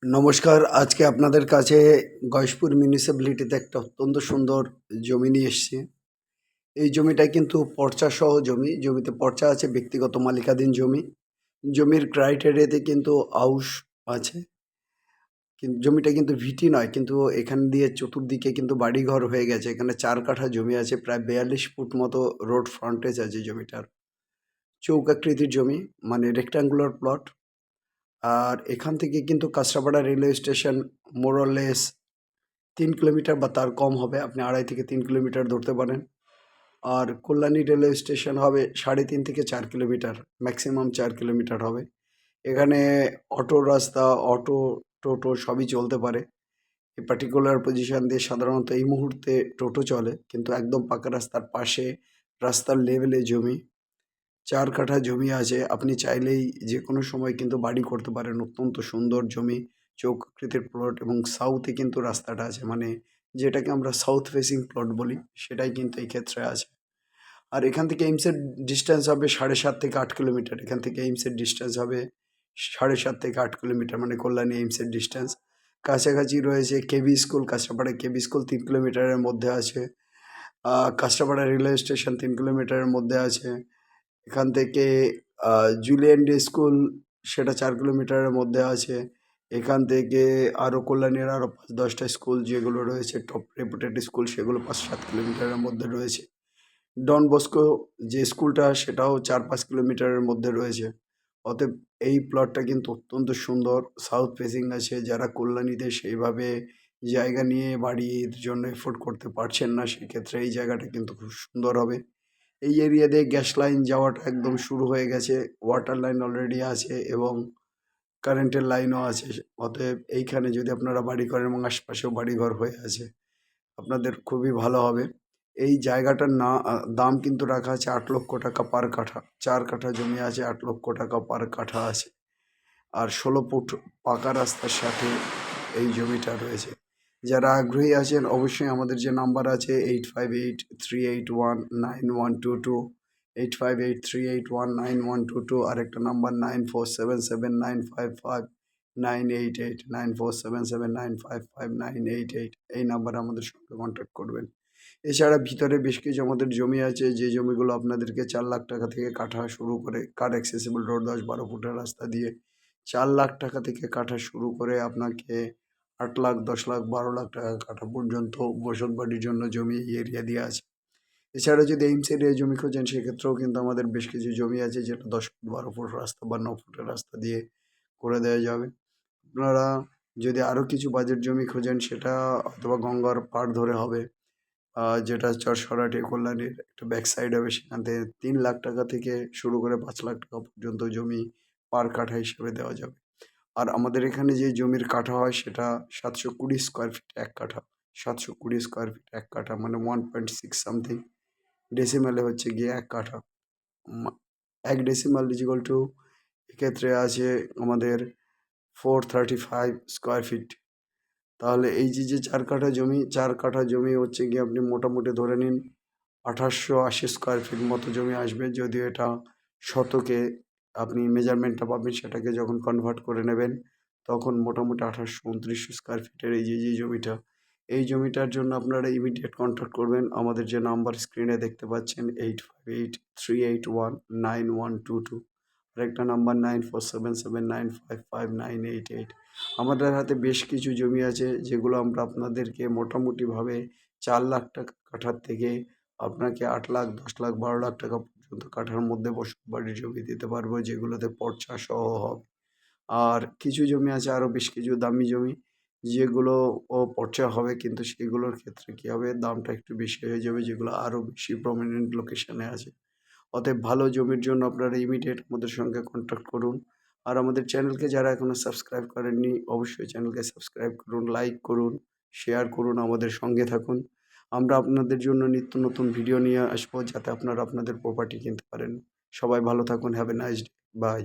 নমস্কার। আজকে আপনাদের কাছে গয়েশপুর মিউনিসিপ্যালিটিতে একটা অত্যন্ত সুন্দর জমি নিয়ে এসেছি। এই জমিটা কিন্তু পর্চাসহ জমি। জমিতে পর্চা আছে, ব্যক্তিগত মালিকানাধীন জমি। জমির ক্রাইটেরিয়াতে কিন্তু আউশ আছে। জমিটা কিন্তু ভিটি নয়, কিন্তু এখান দিয়ে চতুর্দিকে কিন্তু বাড়িঘর হয়ে গেছে। এখানে ৪ কাঠা জমি আছে, প্রায় ৪২ ফুট মতো রোড ফ্রন্টেজ আছে জমিটার। চৌকাকৃতির জমি, মানে রেক্ট্যাঙ্গুলার প্লট। আর এখান থেকে কিন্তু Kanchrapara railway station more or less ৩ kilometre বা তার কম হবে। আপনি ২.৫ থেকে ৩ কিলোমিটার ধরতে পারেন। আর কল্যাণী রেলওয়ে স্টেশন হবে ৩.৫ থেকে ৪ কিলোমিটার, ম্যাক্সিমাম ৪ কিলোমিটার হবে। এখানে অটো রাস্তা, অটো, টোটো সবই চলতে পারে। এই পার্টিকুলার পজিশন দিয়ে সাধারণত এই মুহূর্তে টোটো চলে, কিন্তু একদম পাকা রাস্তার পাশে, রাস্তার লেভেলে জমি। ৪ কাঠা জমি আছে। আপনি চাইলেই যে কোনো সময় কিন্তু বাড়ি করতে পারেন। অত্যন্ত সুন্দর জমি, চৌকাকৃতির প্লট, এবং সাউথে কিন্তু রাস্তাটা আছে, মানে যেটাকে আমরা সাউথ ফেসিং প্লট বলি, সেটাই কিন্তু এই ক্ষেত্রে আছে। আর এখান থেকে এইমসের ডিস্টেন্স হবে ৭.৫ থেকে ৮ কিলোমিটার। এখান থেকে এইমসের ডিস্টেন্স হবে ৭.৫ থেকে ৮ কিলোমিটার, মানে কল্যাণী এইমসের ডিস্টেন্স। কাছাকাছি রয়েছে কেবি স্কুল, কাঁচরাপাড়ায় কেবি স্কুল ৩ কিলোমিটারের মধ্যে আছে। কাঁচরাপাড়া রেলওয়ে স্টেশন ৩ কিলোমিটারের মধ্যে আছে। এখান থেকে জুলিয়ান ডে স্কুল, সেটা ৪ কিলোমিটারের মধ্যে আছে। এখান থেকে আরও কল্যাণীর আরও ৫-১০টা স্কুল যেগুলো রয়েছে টপ রেপুটেড স্কুল, সেগুলো ৫-৭ কিলোমিটারের মধ্যে রয়েছে। ডন বস্কো যে স্কুলটা, সেটাও ৪-৫ কিলোমিটারের মধ্যে রয়েছে। অতএব এই প্লটটা কিন্তু অত্যন্ত সুন্দর, সাউথ ফেসিং আছে। যারা কল্যাণীতে সেইভাবে জায়গা নিয়ে বাড়ির জন্য এফোর্ড করতে পারছেন না, সেক্ষেত্রে এই জায়গাটা কিন্তু খুব সুন্দর হবে। এই এরিয়া দিয়ে গ্যাস লাইন যাওয়াটা একদম শুরু হয়ে গেছে, ওয়াটার লাইন অলরেডি আছে, এবং কারেন্টের লাইনও আছে। অতএব এইখানে যদি আপনারা বাড়ি করেন, এবং আশপাশেও বাড়িঘর হয়ে আছে, আপনাদের খুবই ভালো হবে। এই জায়গাটার দাম কিন্তু রাখা আছে ৮ লক্ষ টাকা পার কাঠা। ৪ কাঠা জমি আছে, ৮ লক্ষ টাকা পার কাঠা আছে। আর ১৬ ফুট পাকা রাস্তার সাথে এই জমিটা রয়েছে। যারা আগ্রহী আছেন, অবশ্যই আমাদের যে নাম্বার আছে 8583819122, 8583819122, আরেকটা নাম্বার 9477955988, 9477955988, এই নাম্বারে আমাদের সঙ্গে কন্ট্যাক্ট করবেন। এছাড়া ভিতরে বেশ কিছু আমাদের জমি আছে, যে জমিগুলো আপনাদেরকে ৪ লাখ টাকা থেকে কাঠা শুরু করে, কার অ্যাক্সেসিবল রোড ১০-১২ ফুটের রাস্তা দিয়ে ৪ লাখ টাকা থেকে কাঠা শুরু করে আপনাকে ৮ লাখ, ১০ লাখ, ১২ লাখ টাকা কাঠা পর্যন্ত বসতবাড়ির জন্য জমি এই এরিয়া দিয়ে আছে। এছাড়া যদি এইমস এরিয়ায় জমি খোঁজেন, সেক্ষেত্রেও কিন্তু আমাদের বেশ কিছু জমি আছে, যেটা ১০ ফুট, ১২ ফুট রাস্তা বা ৯ ফুটের রাস্তা দিয়ে করে দেওয়া যাবে। আপনারা যদি আরও কিছু বাজেট জমি খোঁজেন, সেটা অথবা গঙ্গার পাড় ধরে হবে, যেটা চরসরাটি কল্যাণীর একটা ব্যাক সাইড হবে, সেখান থেকে ৩ লাখ টাকা থেকে শুরু করে ৫ লাখ টাকা পর্যন্ত জমি পার কাঠা হিসেবে দেওয়া যাবে। আর আমাদের এখানে যে জমির কাঠা হয়, সেটা ৭২০ স্কোয়ার ফিট ১ কাঠা। ৭২০ স্কোয়ার ফিট ১ কাঠা, মানে 1.6 সামথিং। ডেসিমেলে হচ্ছে গিয়ে ১ কাঠা। ১ ডেসিমাল ইজিক্যাল টু, এক্ষেত্রে আছে আমাদের 435 স্কোয়ার ফিট। তাহলে এই যে ৪ কাঠা জমি, ৪ কাঠা জমি হচ্ছে গিয়ে আপনি মোটামুটি ধরে নিন ২৮৮০ স্কোয়ার ফিট মতো জমি আসবে। যদিও এটা শতকে আপনি মেজারমেন্টটা পাবেন, সেটাকে যখন কনভার্ট করে নেবেন, তখন মোটামুটি ২৮০০-২৯০০ স্কোয়ার ফিটের এই যে জমিটা, এই জমিটার জন্য আপনারা ইমিডিয়েট কন্ট্যাক্ট করবেন। আমাদের যে নাম্বার স্ক্রিনে দেখতে পাচ্ছেন 8583819122, আরেকটা নাম্বার 9477955988। আমাদের হাতে বেশ কিছু জমি আছে, যেগুলো আমরা আপনাদেরকে মোটামুটিভাবে ৪ লাখ টাকা কাঠার থেকে আপনাকে ৮ লাখ, ১০ লাখ, ১২ লাখ টাকা পর্যন্ত কাঠার মধ্যে বসতবাড়ির জমি দিতে পারবো, যেগুলোতে পর্চা সহ হবে। আর কিছু জমি আছে আরও বেশ কিছু দামি জমি, যেগুলো পর্চা হবে, কিন্তু সেগুলোর ক্ষেত্রে কী হবে, দামটা একটু বেশি হয়ে যাবে, যেগুলো আরও বেশি প্রমিনেন্ট লোকেশনে আছে। অতএব ভালো জমির জন্য আপনারা ইমিডিয়েট আমাদের সঙ্গে কন্ট্যাক্ট করুন। আর আমাদের চ্যানেলকে যারা এখনও সাবস্ক্রাইব করেননি, অবশ্যই চ্যানেলকে সাবস্ক্রাইব করুন, লাইক করুন, শেয়ার করুন, আমাদের সঙ্গে থাকুন। আমরা আপনাদের জন্য নিত্য নতুন ভিডিও নিয়ে আসবো, যাতে আপনারা আপনাদের প্রপার্টি কিনতে পারেন। সবাই ভালো থাকুন। Have a nice day. By.